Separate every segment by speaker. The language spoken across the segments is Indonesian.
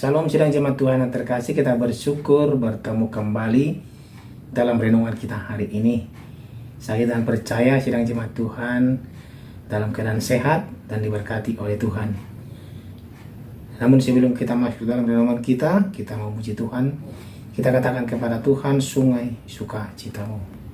Speaker 1: Salam sidang jemaat Tuhan yang terkasih, kita bersyukur bertemu kembali dalam renungan kita hari ini. Saya dan percaya sidang jemaat Tuhan dalam keadaan sehat dan diberkati oleh Tuhan. Namun sebelum kita masuk dalam renungan kita mau puji Tuhan. Kita katakan kepada Tuhan, sungai sukacitamu.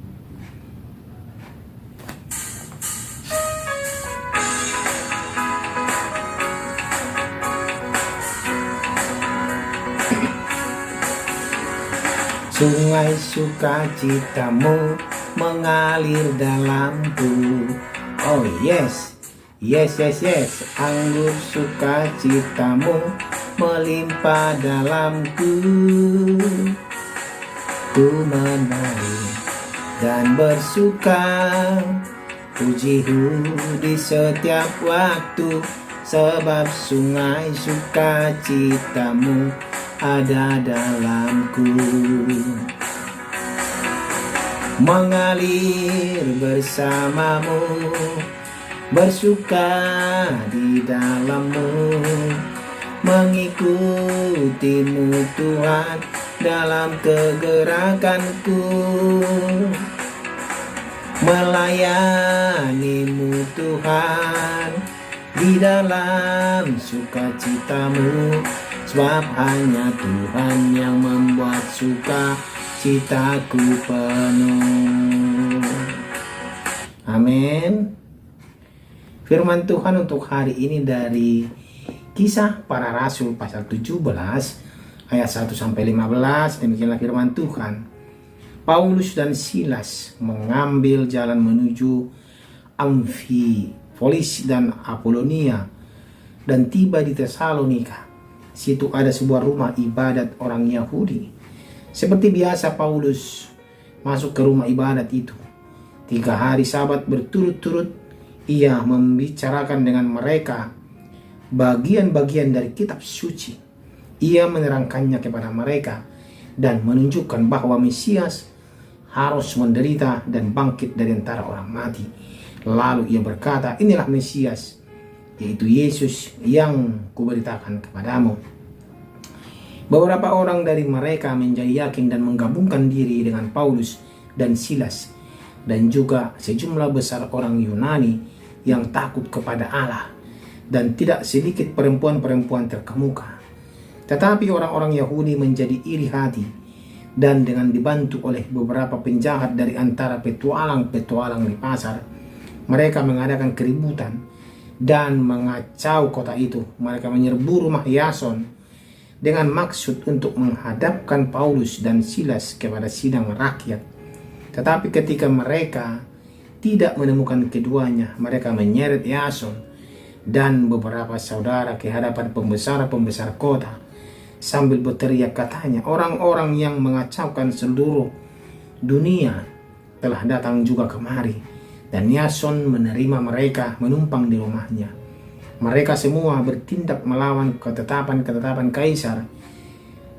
Speaker 1: Sungai sukacitamu mengalir dalamku. Oh yes, anggur sukacitamu melimpah dalamku. Ku menari dan bersuka, pujimu di setiap waktu, sebab sungai sukacitamu ada dalamku. Mengalir bersamamu, bersuka di dalammu, mengikutimu Tuhan dalam kegerakanku, melayanimu Tuhan di dalam sukacitamu. Sebab hanya Tuhan yang membuat sukacitaku penuh. Amin. Firman Tuhan untuk hari ini dari Kisah Para Rasul pasal 17 ayat 1-15. Demikianlah firman Tuhan. Paulus dan Silas mengambil jalan menuju Amfipolis dan Apolonia dan tiba di Tesalonika. Situ ada sebuah rumah ibadat orang Yahudi. Seperti biasa Paulus masuk ke rumah ibadat itu. 3 hari Sabat berturut-turut ia membicarakan dengan mereka bagian-bagian dari kitab suci. Ia menerangkannya kepada mereka dan menunjukkan bahwa Mesias harus menderita dan bangkit dari antara orang mati. Lalu ia berkata, inilah Mesias, yaitu Yesus yang kuberitakan kepadamu. Beberapa orang dari mereka menjadi yakin dan menggabungkan diri dengan Paulus dan Silas, dan juga sejumlah besar orang Yunani yang takut kepada Allah, dan tidak sedikit perempuan-perempuan terkemuka. Tetapi orang-orang Yahudi menjadi iri hati, dan dengan dibantu oleh beberapa penjahat dari antara petualang-petualang di pasar, mereka mengadakan keributan dan mengacau kota itu. Mereka menyerbu rumah Yason dengan maksud untuk menghadapkan Paulus dan Silas kepada sidang rakyat. Tetapi ketika mereka tidak menemukan keduanya, mereka menyeret Yason dan beberapa saudara ke hadapan pembesar-pembesar kota sambil berteriak, katanya, orang-orang yang mengacaukan seluruh dunia telah datang juga kemari, dan Yason menerima mereka menumpang di rumahnya. Mereka semua bertindak melawan ketetapan-ketetapan Kaisar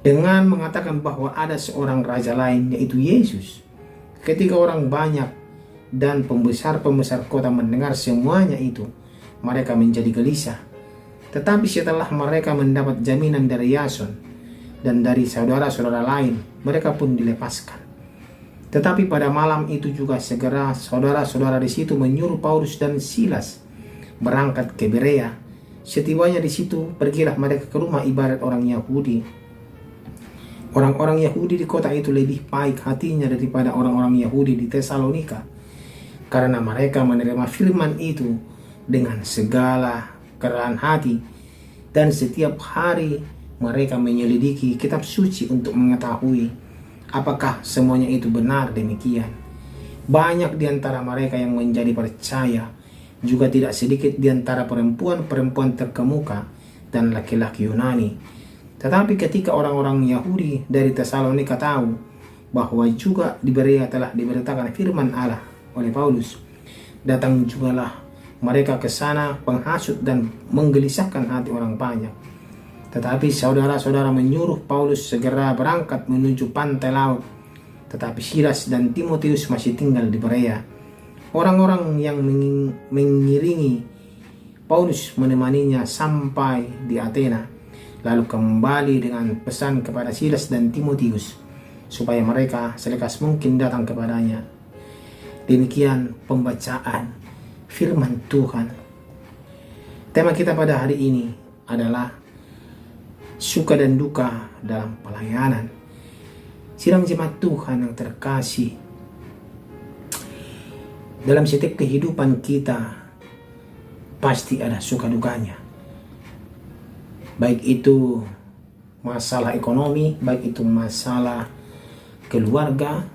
Speaker 1: dengan mengatakan bahwa ada seorang raja lain, yaitu Yesus. Ketika orang banyak dan pembesar-pembesar kota mendengar semuanya itu, mereka menjadi gelisah. Tetapi setelah mereka mendapat jaminan dari Yason dan dari saudara-saudara lain, mereka pun dilepaskan. Tetapi pada malam itu juga segera saudara-saudara di situ menyuruh Paulus dan Silas berangkat ke Berea. Setibanya di situ, pergilah mereka ke rumah ibadat orang Yahudi. Orang-orang Yahudi di kota itu lebih baik hatinya daripada orang-orang Yahudi di Tesalonika, karena mereka menerima firman itu dengan segala kerahan hati, dan setiap hari mereka menyelidiki kitab suci untuk mengetahui apakah semuanya itu benar demikian. Banyak di antara mereka yang menjadi percaya, juga tidak sedikit di antara perempuan-perempuan terkemuka dan laki-laki Yunani. Tetapi ketika orang-orang Yahudi dari Tesalonika tahu bahwa juga di Berea telah diberitakan firman Allah oleh Paulus, datang jugalah mereka ke sana penghasut dan menggelisahkan hati orang banyak. Tetapi saudara-saudara menyuruh Paulus segera berangkat menuju pantai laut. Tetapi Silas dan Timotius masih tinggal di Berea. Orang-orang yang mengiringi Paulus menemaninya sampai di Athena. lalu kembali dengan pesan kepada Silas dan Timotius supaya mereka selekas mungkin datang kepadanya. Demikian pembacaan firman Tuhan. Tema kita pada hari ini adalah suka dan duka dalam pelayanan. Sidang jemaat Tuhan yang terkasih, dalam setiap kehidupan kita pasti ada suka dukanya. Baik itu masalah ekonomi, baik itu masalah keluarga,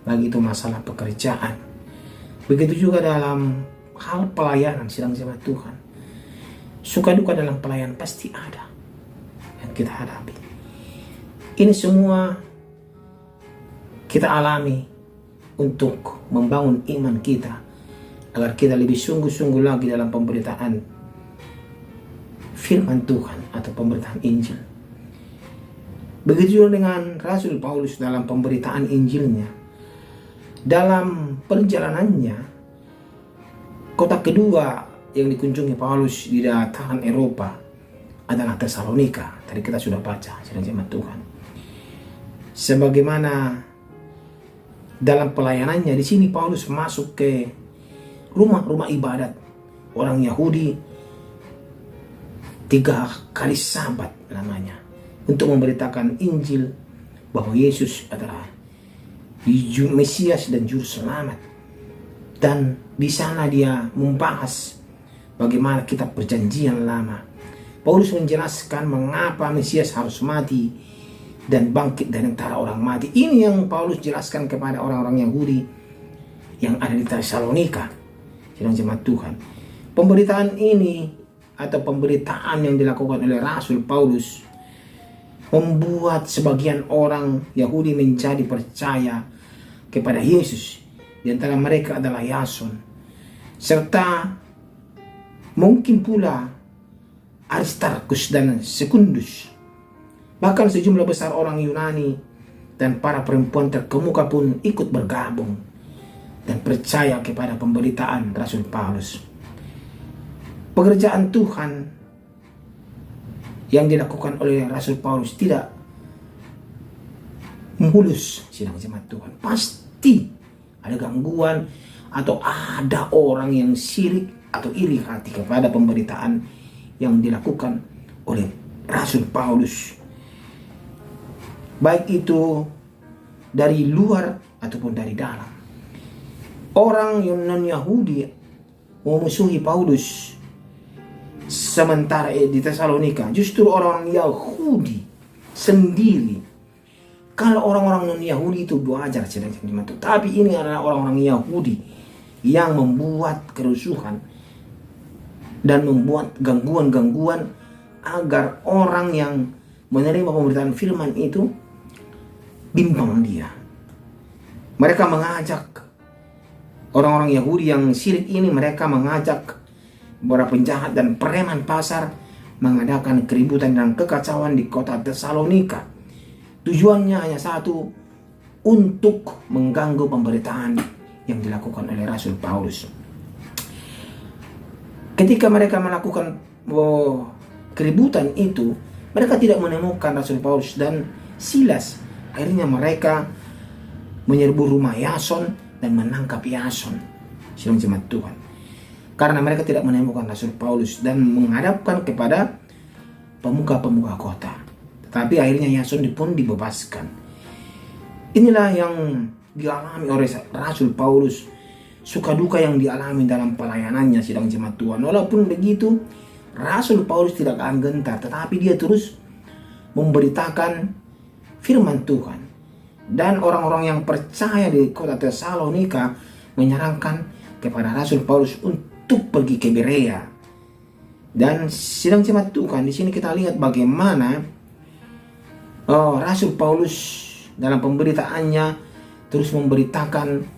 Speaker 1: baik itu masalah pekerjaan. Begitu juga dalam hal pelayanan, sidang jemaat Tuhan. Suka duka dalam pelayanan pasti ada yang kita hadapi. Ini semua kita alami untuk membangun iman kita agar kita lebih sungguh-sungguh lagi dalam pemberitaan firman Tuhan atau pemberitaan Injil. Begitu juga dengan Rasul Paulus dalam pemberitaan Injilnya. Dalam perjalanannya, kota kedua yang dikunjungi Paulus di dataran Eropa adalah Tesalonika. Tadi kita sudah baca, sidang jemaat Tuhan. Sebagaimana dalam pelayanannya di sini Paulus masuk ke rumah-rumah ibadat orang Yahudi 3 kali Sabat namanya, untuk memberitakan Injil bahwa Yesus adalah Mesias dan Juru Selamat. Dan di sana dia membahas bagaimana kitab Perjanjian Lama. Paulus menjelaskan mengapa Mesias harus mati dan bangkit dari antara orang mati. Ini yang Paulus jelaskan kepada orang-orang Yahudi yang ada di Tesalonika, sidang jemaat Tuhan. Pemberitaan ini atau pemberitaan yang dilakukan oleh Rasul Paulus membuat sebagian orang Yahudi menjadi percaya kepada Yesus. Di antara mereka adalah Yason, serta mungkin pula Aristarkus dan Sekundus. Bahkan sejumlah besar orang Yunani dan para perempuan terkemuka pun ikut bergabung dan percaya kepada pemberitaan Rasul Paulus. Pekerjaan Tuhan yang dilakukan oleh Rasul Paulus tidak mulus, sidang jemaat Tuhan. Pasti ada gangguan atau ada orang yang sirik atau iri hati kepada pemberitaan yang dilakukan oleh Rasul Paulus. Baik itu dari luar ataupun dari dalam. Orang yang non-Yahudi memusuhi Paulus. Sementara di Tesalonika justru orang-orang Yahudi sendiri. Kalau orang-orang non-Yahudi itu belajar sedang-sedang, tapi ini adalah orang-orang Yahudi yang membuat kerusuhan dan membuat gangguan-gangguan agar orang yang menerima pemberitaan firman itu bimbang dia. Mereka mengajak orang-orang Yahudi yang syirik ini, mereka mengajak para penjahat dan preman pasar mengadakan keributan dan kekacauan di kota Tesalonika. Tujuannya hanya satu, untuk mengganggu pemberitaan yang dilakukan oleh Rasul Paulus. Ketika mereka melakukan keributan itu, mereka tidak menemukan Rasul Paulus dan Silas. Akhirnya mereka menyerbu rumah Yason dan menangkap Yason, sidang jemaat Tuhan. Karena mereka tidak menemukan Rasul Paulus dan menghadapkan kepada pemuka-pemuka kota. Tetapi akhirnya Yason pun dibebaskan. Inilah yang dialami oleh Rasul Paulus. Suka duka yang dialami dalam pelayanannya, sidang jemaat Tuhan. Walaupun begitu, Rasul Paulus tidak akan gentar. Tetapi dia terus memberitakan firman Tuhan. Dan orang-orang yang percaya di kota Tesalonika menyarankan kepada Rasul Paulus untuk pergi ke Berea. Dan sidang jemaat Tuhan, di sini kita lihat bagaimana Rasul Paulus dalam pemberitaannya terus memberitakan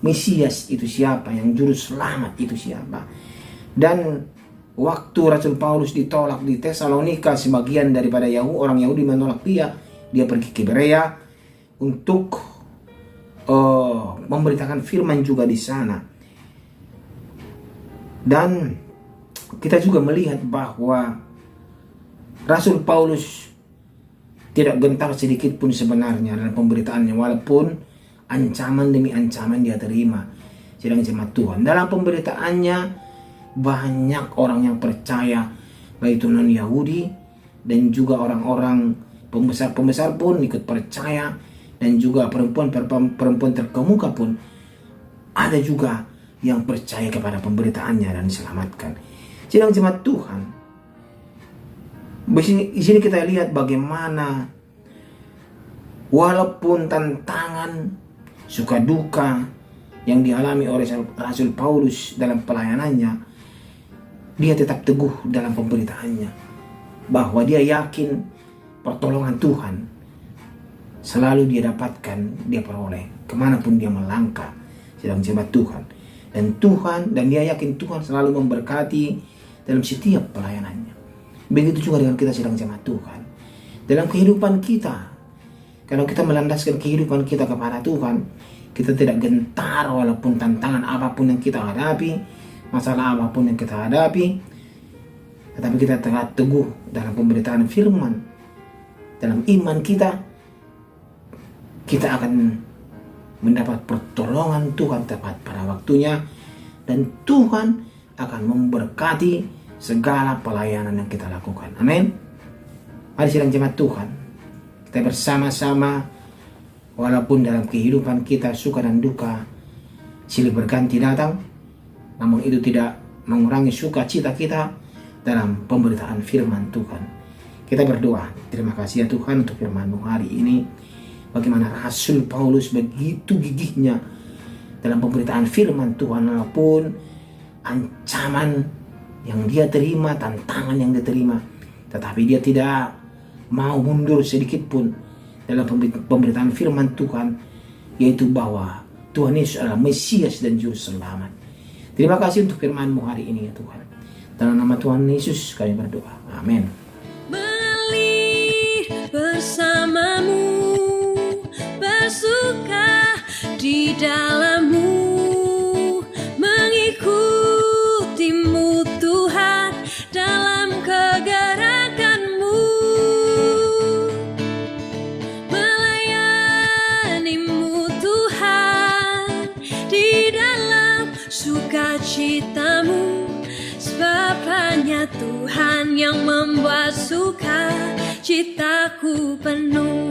Speaker 1: Mesias itu siapa, yang juru selamat itu siapa. Dan waktu Rasul Paulus ditolak di Tesalonika, sebagian daripada orang Yahudi menolak dia pergi ke Berea untuk memberitakan firman juga di sana. Dan kita juga melihat bahwa Rasul Paulus tidak gentar sedikit pun sebenarnya dalam pemberitaannya, walaupun ancaman demi ancaman dia terima. Sidang jemaat Tuhan, dalam pemberitaannya banyak orang yang percaya, baik itu non Yahudi dan juga orang-orang pembesar-pembesar pun ikut percaya, dan juga perempuan terkemuka pun ada juga yang percaya kepada pemberitaannya dan diselamatkan. Sidang jemaat Tuhan, di sini kita lihat bagaimana walaupun tantangan, suka duka yang dialami oleh Rasul Paulus dalam pelayanannya, dia tetap teguh dalam pemberitaannya bahwa dia yakin pertolongan Tuhan selalu dia dapatkan, dia peroleh kemanapun dia melangkah. Sedang jemaat Tuhan, dan dia yakin Tuhan selalu memberkati dalam setiap pelayanannya. Begitu juga dengan kita sedang jemaat Tuhan. Dalam kehidupan kita, kalau kita melandaskan kehidupan kita kepada Tuhan, kita tidak gentar walaupun tantangan apapun yang kita hadapi, masalah apapun yang kita hadapi, tetapi kita tegak teguh dalam pemberitaan firman. Dalam iman kita akan mendapat pertolongan Tuhan tepat pada waktunya, dan Tuhan akan memberkati segala pelayanan yang kita lakukan. Amin. Mari sidang jemaat Tuhan, kita bersama-sama, walaupun dalam kehidupan kita suka dan duka silih berganti datang, namun itu tidak mengurangi sukacita kita dalam pemberitaan firman Tuhan. Kita berdoa, terima kasih ya Tuhan untuk firman-Mu hari ini. Bagaimana Rasul Paulus begitu gigihnya dalam pemberitaan firman Tuhan, walaupun ancaman yang dia terima, tantangan yang dia terima, tetapi dia tidak mau mundur sedikit pun dalam pemberitaan firman Tuhan, yaitu bahwa Tuhan Yesus adalah Mesias dan Juru Selamat. Terima kasih untuk firman-Mu hari ini ya Tuhan. Dalam nama Tuhan Yesus kami berdoa. Amin.
Speaker 2: Mengalir bersamamu, bersuka di dalam-Mu, mengikutimu Tuhan dalam kegerakan-Mu, melayani-Mu Tuhan di dalam sukacita-Mu, sebab hanya Tuhan yang membuat sukacitaku penuh.